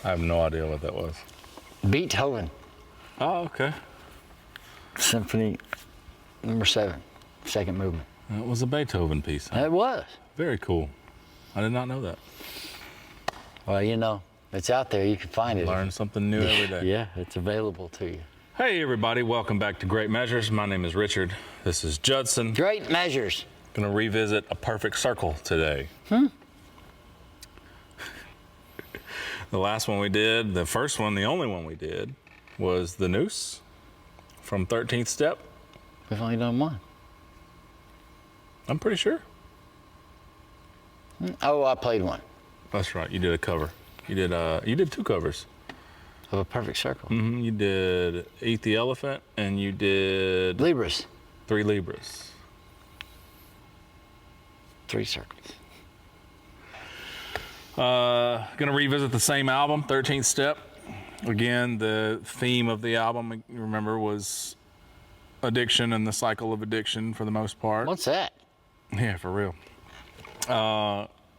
I have no idea what that was. Beethoven, Oh, okay. Symphony number 7, second movement. It was a Beethoven piece. Huh? It was. Very cool. I did not know that. Well, you know, it's out there. You can find it. Learn something new every day. Yeah, it's available to you. Hey, everybody. Welcome back to Great Measures. My name is Richard. This is Judson. Great measures. Going to revisit a perfect circle today. The last one we did, the first one, the only one we did, was the noose from 13th step. We've only done one. I'm pretty sure. Oh, I played one. That's right. You did a cover. You did 2 covers. Of a perfect circle. You did Eat the Elephant, and you did Libras. 3 Libras. 3 circles. Gonna revisit the same album, 13th Step. Again, the theme of the album, you remember, was addiction and the cycle of addiction for the most part. What's that? Yeah, for real.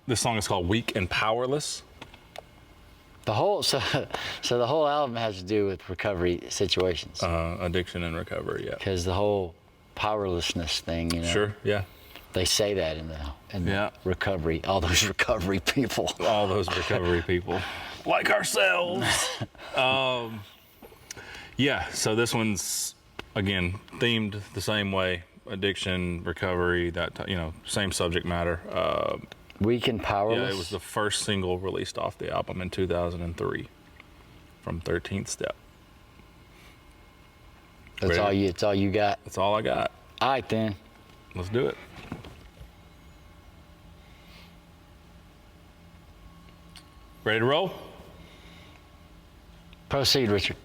This song is called Weak and Powerless. The whole so the whole album has to do with recovery situations. Addiction and recovery, yeah. Because the whole powerlessness thing, you know. Sure, yeah. They say that in the recovery, all those recovery people. All those recovery people. Like ourselves. Yeah, so this one's, again, themed the same way. Addiction, recovery, that, same subject matter. Weak and Powerless? Yeah, it was the first single released off the album in 2003 from 13th Step. That's all you got? That's all I got. All right, then. Let's do it. Ready to roll? Proceed, Richard.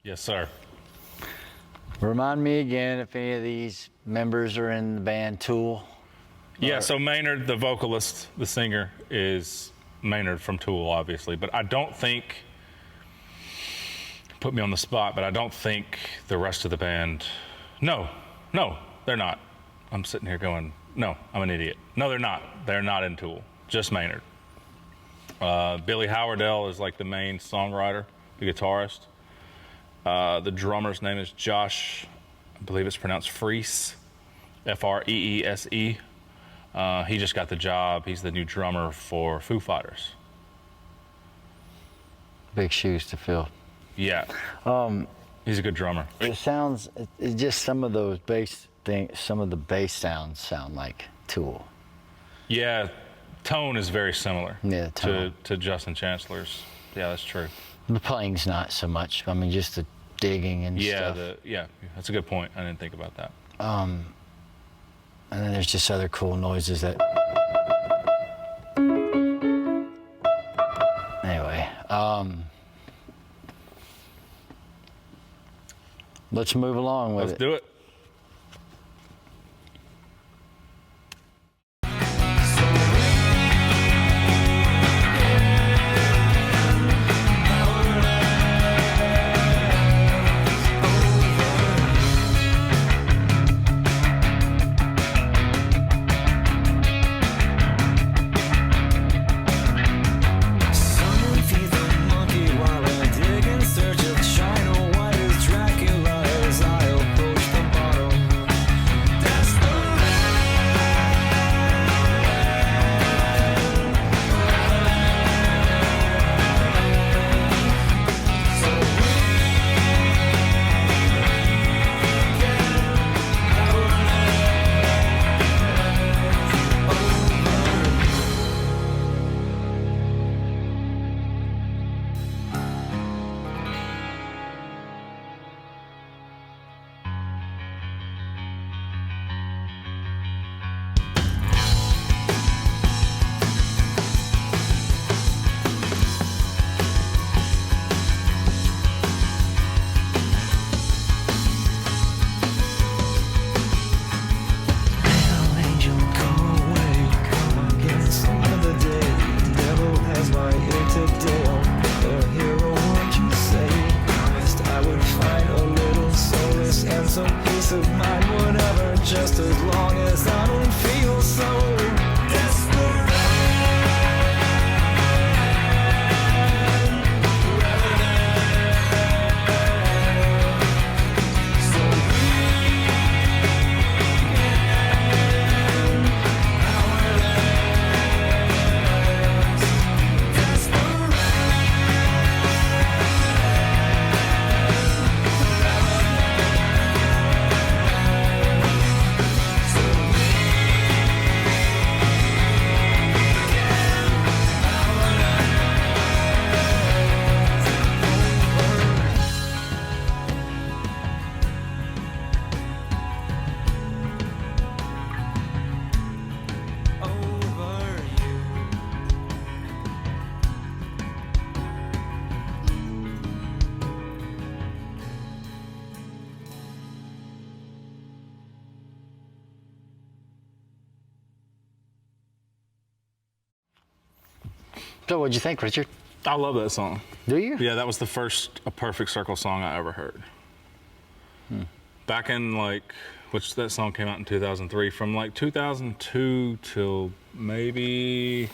Yes, sir. Remind me again if any of these members are in the band Tool. Yeah, so Maynard, the vocalist, the singer, is Maynard from Tool, obviously. But I don't think, put me on the spot, but I don't think the rest of the band, no, they're not. I'm sitting here going, no, I'm an idiot. No, they're not. They're not in Tool, just Maynard. Billy Howardell is like the main songwriter, the guitarist. The drummer's name is Josh, I believe it's pronounced Freese, F-R-E-E-S-E. He just got the job. He's the new drummer for Foo Fighters. Big shoes to fill. Yeah. He's a good drummer. It sounds, it's just some of those bass things, some of the bass sounds sound like Tool. Yeah, tone is very similar tone. to Justin Chancellor's. Yeah, that's true. The playing's not so much. I mean, just the digging and stuff. Yeah, that's a good point. I didn't think about that. And then there's just other cool noises that... Anyway, let's move along with it. Let's do it. While I dig in search of China, what is Dracula's? I approach the find whatever, just as long as I don't feel so desperate. So what'd you think, Richard? I love that song. Do you? Yeah, that was the first A Perfect Circle song I ever heard. Back in which that song came out in 2003, from 2002 till maybe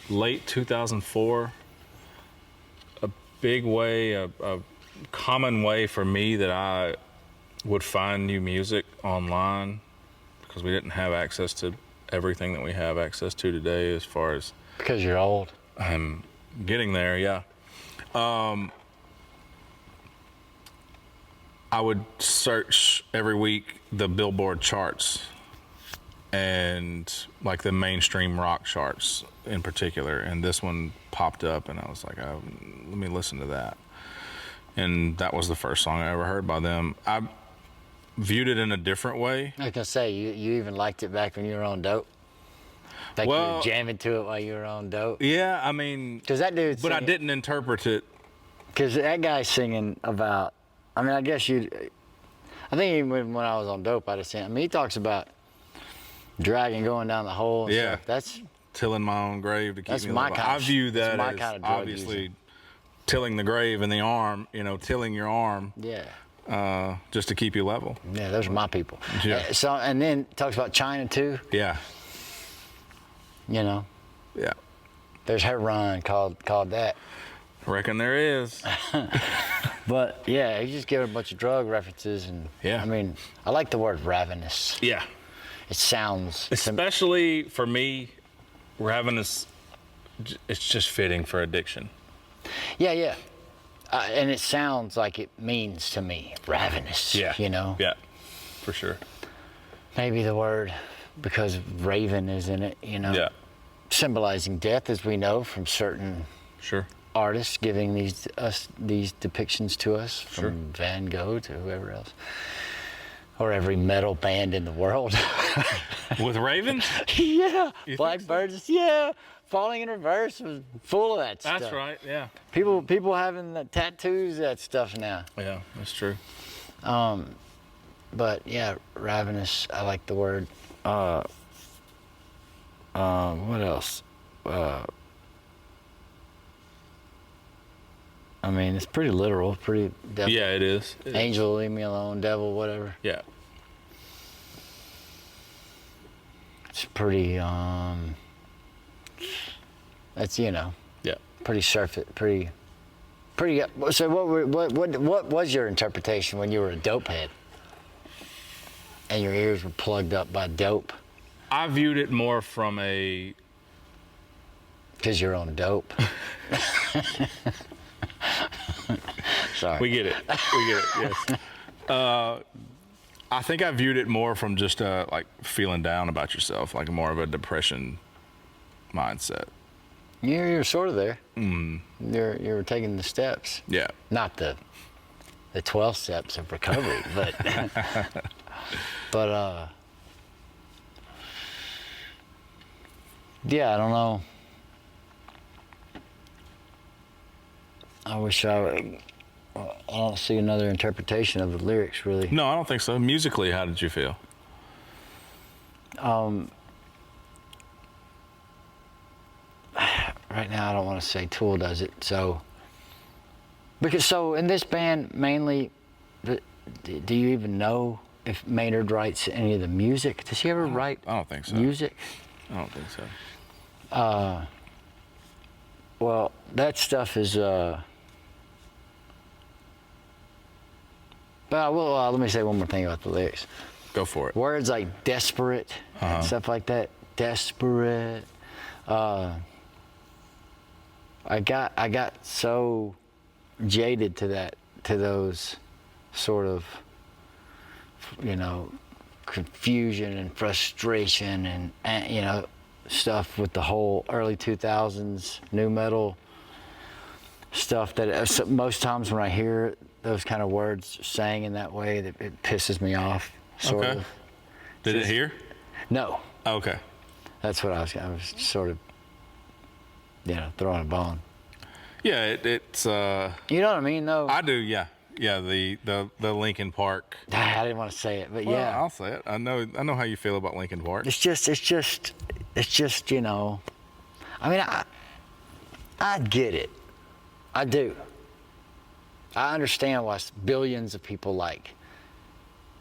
late 2004. A big way, a common way for me that I would find new music online, because we didn't have access to everything that we have access to today as far as... Because you're old. I'm getting there, yeah. I would search every week the Billboard charts, and the mainstream rock charts in particular, and this one popped up, and I was like, oh, let me listen to that. And that was the first song I ever heard by them. I viewed it in a different way. I was gonna say, you even liked it back when you were on dope? Like you were jamming to it while you were on dope? Yeah, I mean... Because that dude... But I didn't interpret it... Because that guy's singing about... I mean, I guess I think even when I was on dope, I'd have seen... I mean, he talks about dragging, going down the hole and stuff. That's... Tilling my own grave to keep that's me my alive. kind I of, view that my as kind of drug obviously using. tilling the grave in the arm, tilling your arm. Yeah. Just to keep you level. Yeah, those are my people. Yeah. So, and then talks about China too. Yeah. Yeah. There's her run called that. I reckon there is. But yeah, he's just giving a bunch of drug references, and yeah. I mean, I like the word ravenous. Yeah. It sounds... Especially for me, ravenous, it's just fitting for addiction. Yeah. And it sounds like it means to me, ravenous. Yeah. Yeah, for sure. Maybe the word, because raven is in it, Yeah. Symbolizing death, as we know from certain artists giving these depictions to us, from Van Gogh to whoever else, or every metal band in the world. With ravens? Yeah, Blackbirds. So? Yeah, Falling in Reverse was full of that stuff. That's right. Yeah. People having the tattoos, that stuff now. Yeah, that's true. But yeah, ravenous. I like the word. What else? I mean, it's pretty literal, pretty... Yeah, it is. Angel, leave me alone, devil, whatever. Yeah. It's pretty, that's, Yeah. pretty surface, pretty... So what was your interpretation when you were a dope head? And your ears were plugged up by dope? I viewed it more from a... Because you're on dope. Sorry. We get it, yes. I think I viewed it more from just feeling down about yourself, more of a depression mindset. You're sort of there. Mm. You were taking the steps. Yeah. Not the 12 steps of recovery, but yeah, I don't know. I wish I don't see another interpretation of the lyrics, really. No, I don't think so. Musically, how did you feel? Right now, I don't want to say Tool does it, because in this band, mainly, do you even know if Maynard writes any of the music. Does he ever write? I don't think so. Music. I don't think so. Well, that stuff is. But let me say one more thing about the lyrics. Go for it. Words like desperate and stuff like that. Desperate. I got so jaded to those sort of, confusion and frustration and stuff with the whole early 2000s nu metal stuff that most times when I hear those kind of words sang in that way, that it pisses me off, sort of. Did it hear? No. Okay. That's what I was sort of, throwing a bone. Yeah, it's. You know what I mean, though? I do, yeah. Yeah, the Linkin Park. I didn't want to say it, but Well, yeah. I'll say it. I know how you feel about Linkin Park. It's just, I mean, I get it. I do. I understand why billions of people like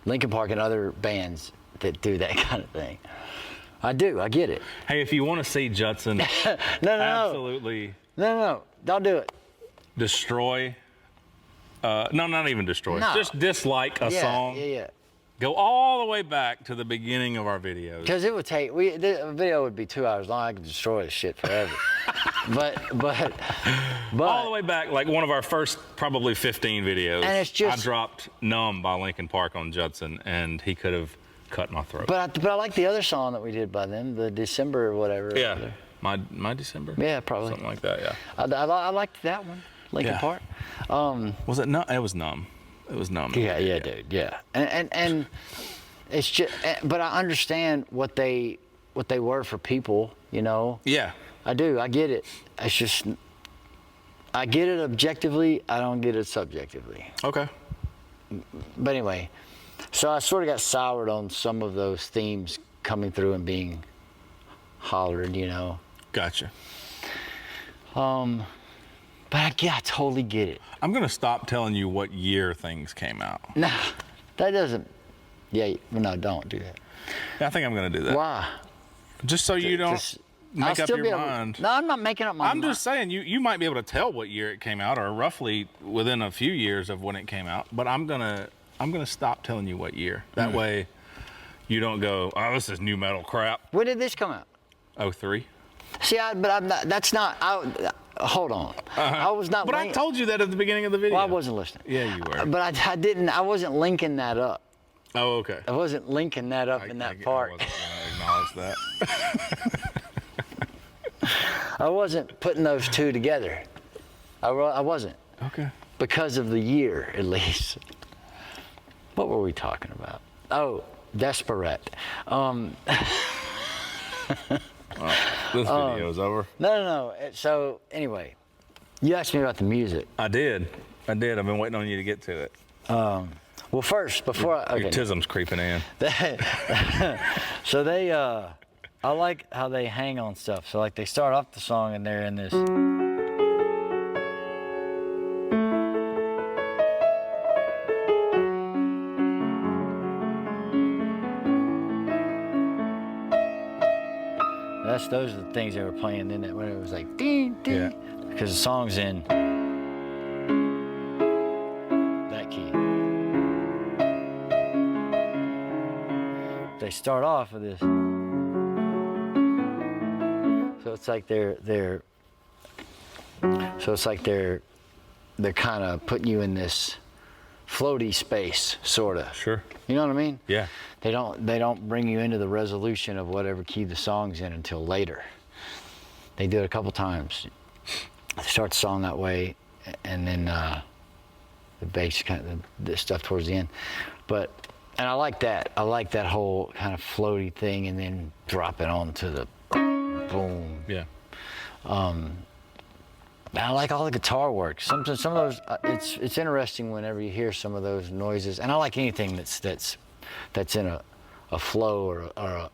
Linkin Park and other bands that do that kind of thing. I do. I get it. Hey, if you want to see Judson No. absolutely No. Don't do it. destroy, no, not even destroy, No. just dislike a song, Yeah. go all the way back to the beginning of our videos. Because it would take, the video would be 2 hours long. I could destroy this shit forever. but All the way back, like one of our first probably 15 videos. And it's just- I dropped Numb by Linkin Park on Judson, and he could have cut my throat. But I like the other song that we did by them, the December or whatever. Yeah, my December? Yeah, probably. Something like that, yeah. I liked that one, Linkin Yeah. Park. Was it Numb? It was Numb. It was Numb. Yeah, dude, yeah. And it's just, but I understand what they were for people, Yeah. I do, I get it. It's just, I get it objectively, I don't get it subjectively. Okay. But anyway, so I sort of got soured on some of those themes coming through and being hollered, Gotcha. But I totally get it. I'm going to stop telling you what year things came out. Nah, that doesn't, no, don't do that. Yeah, I think I'm going to do that. Why? Just so you don't make I'll up still your be able- mind. No, I'm not making up my mind. I'm just saying, you might be able to tell what year it came out, or roughly within a few years of when it came out. But I'm gonna stop telling you what year. That way, you don't go, oh, this is new metal crap. When did this come out? 03. See, I'm not. That's not. Hold on. I was not. But I told you that at the beginning of the video. Well, I wasn't listening. Yeah, you were. But I didn't. I wasn't linking that up. Oh, okay. I wasn't linking that up in that part. I wasn't gonna acknowledge that. I wasn't putting those two together. I wasn't. Okay. Because of the year, at least. What were we talking about? Oh, Desperate. This video's over. No. So anyway, you asked me about the music. I did. I've been waiting on you to get to it. Well, first, before Your tism's creeping in. So they, I like how they hang on stuff. So like they start off the song and they're in this. Those are the things they were playing then when it was like ding ding. Yeah. Because the song's in that key. They start off with this. So it's like they're kind of putting you in this floaty space, sort of. Sure. You know what I mean? Yeah. They don't bring you into the resolution of whatever key the song's in until later. They do it a couple times. They start the song that way, and then the bass kind of the stuff towards the end. And I like that. I like that whole kind of floaty thing, and then drop it onto the boom. Yeah. I like all the guitar work. Some of those. It's interesting whenever you hear some of those noises, and I like anything that's in a flow or a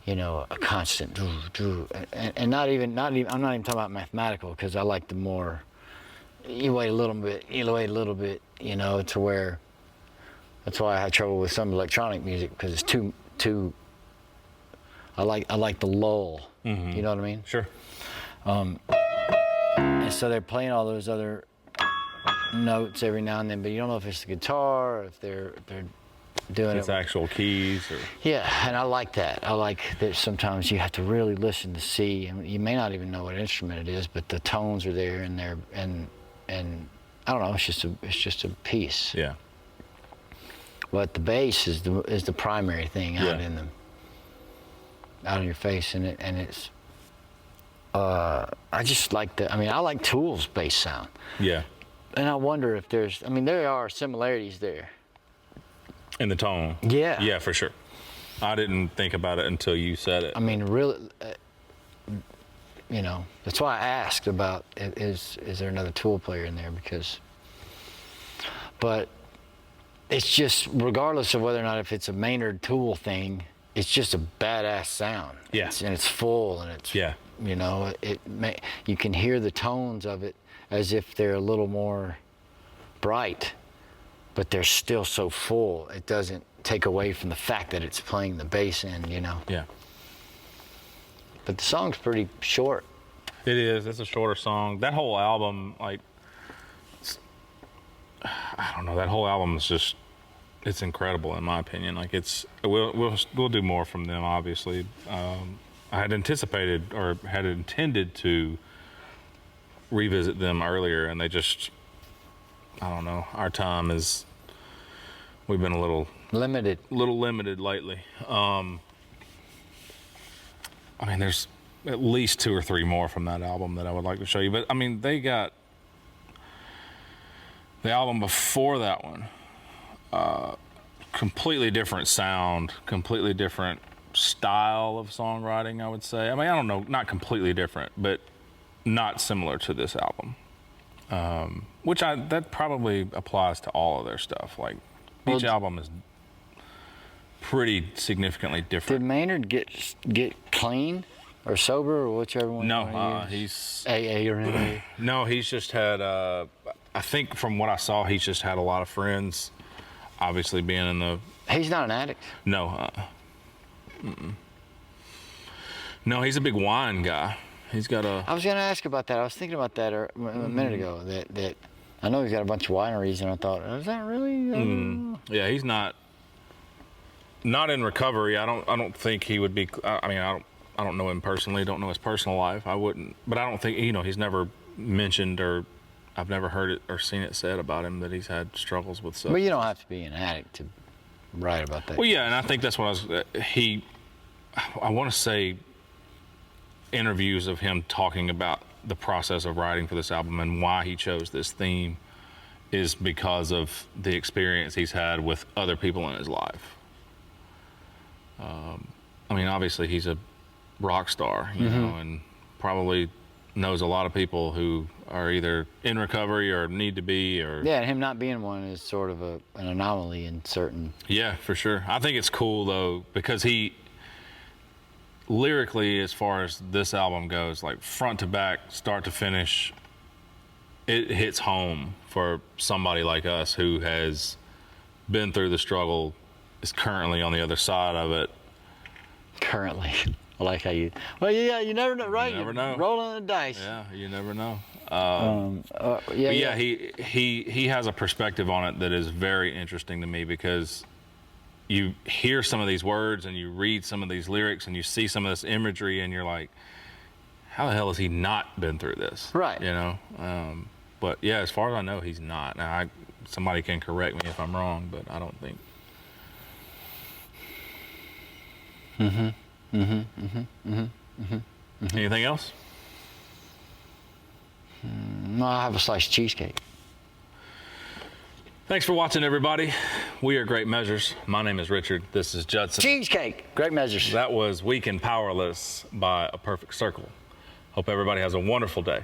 a constant and not even I'm not even talking about mathematical, because I like the more you wait a little bit to where That's why I had trouble with some electronic music, because it's too. I like the lull. Mm-hmm. You know what I mean? Sure. And so they're playing all those other notes every now and then, but you don't know if it's the guitar or if they're doing It's actual keys or. Yeah, and I like that. I like that sometimes you have to really listen to see, and you may not even know what instrument it is, but the tones are there, and I don't know. It's just a piece. Yeah. But the bass is the primary thing out in your face, and it's. I just like the. I mean, I like Tool's bass sound. Yeah. And I wonder if there's. I mean, there are similarities there. In the tone. Yeah. Yeah, for sure. I didn't think about it until you said it. I mean, really, that's why I asked about is there another Tool player in there, but it's just, regardless of whether or not if it's a Maynard Tool thing, it's just a badass sound. Yeah. And it's full, and it's, you can hear the tones of it as if they're a little more bright, but they're still so full. It doesn't take away from the fact that it's playing the bass in, Yeah. But the song's pretty short. It is. It's a shorter song. That whole album, I don't know. That whole album is just, it's incredible in my opinion. Like we'll do more from them, obviously. I had anticipated or had intended to revisit them earlier, and they just, I don't know. Our time is, we've been a little limited lately. I mean, there's at least 2 or 3 more from that album that I would like to show you. But I mean, they got the album before that one, completely different sound, completely different style of songwriting, I would say. I mean, I don't know, not completely different, but not similar to this album. That probably applies to all of their stuff. Like, each album is pretty significantly different. Did Maynard get clean or sober, or whichever one? No, he's AA or NA. No, he's just had. I think from what I saw, he's just had a lot of friends. Obviously, being in the. He's not an addict. No. No, he's a big wine guy. He's got a. I was going to ask about that. I was thinking about that a minute ago. That I know he's got a bunch of wineries, and I thought, is that really? Yeah, he's not in recovery. I don't think he would be. I mean, I don't know him personally. Don't know his personal life. I wouldn't. But I don't think he's never mentioned, or I've never heard it or seen it said about him that he's had struggles with stuff. Well, you don't have to be an addict to write about that. Well, yeah, and I think that's what I want to say interviews of him talking about the process of writing for this album and why he chose this theme is because of the experience he's had with other people in his life. I mean, obviously he's a rock star, you know, and probably knows a lot of people who are either in recovery or need to be, or and him not being one is sort of an anomaly in certain. Yeah, for sure. I think it's cool though, because he lyrically, as far as this album goes, like front to back, start to finish, it hits home for somebody like us who has been through the struggle, is currently on the other side of it. Currently. I like how you. Well, yeah, you never know, right? You never know. Rolling the dice. Yeah, you never know. He has a perspective on it that is very interesting to me, because you hear some of these words and you read some of these lyrics and you see some of this imagery and you're like, how the hell has he not been through this? Right. You know? But yeah, as far as I know, he's not. Now, somebody can correct me if I'm wrong, but I don't think. Anything else? No, I have a sliced cheesecake. Thanks for watching, everybody. We are Great Measures. My name is Richard. This is Judson. Cheesecake. Great Measures. That was Weak and Powerless by A Perfect Circle. Hope everybody has a wonderful day.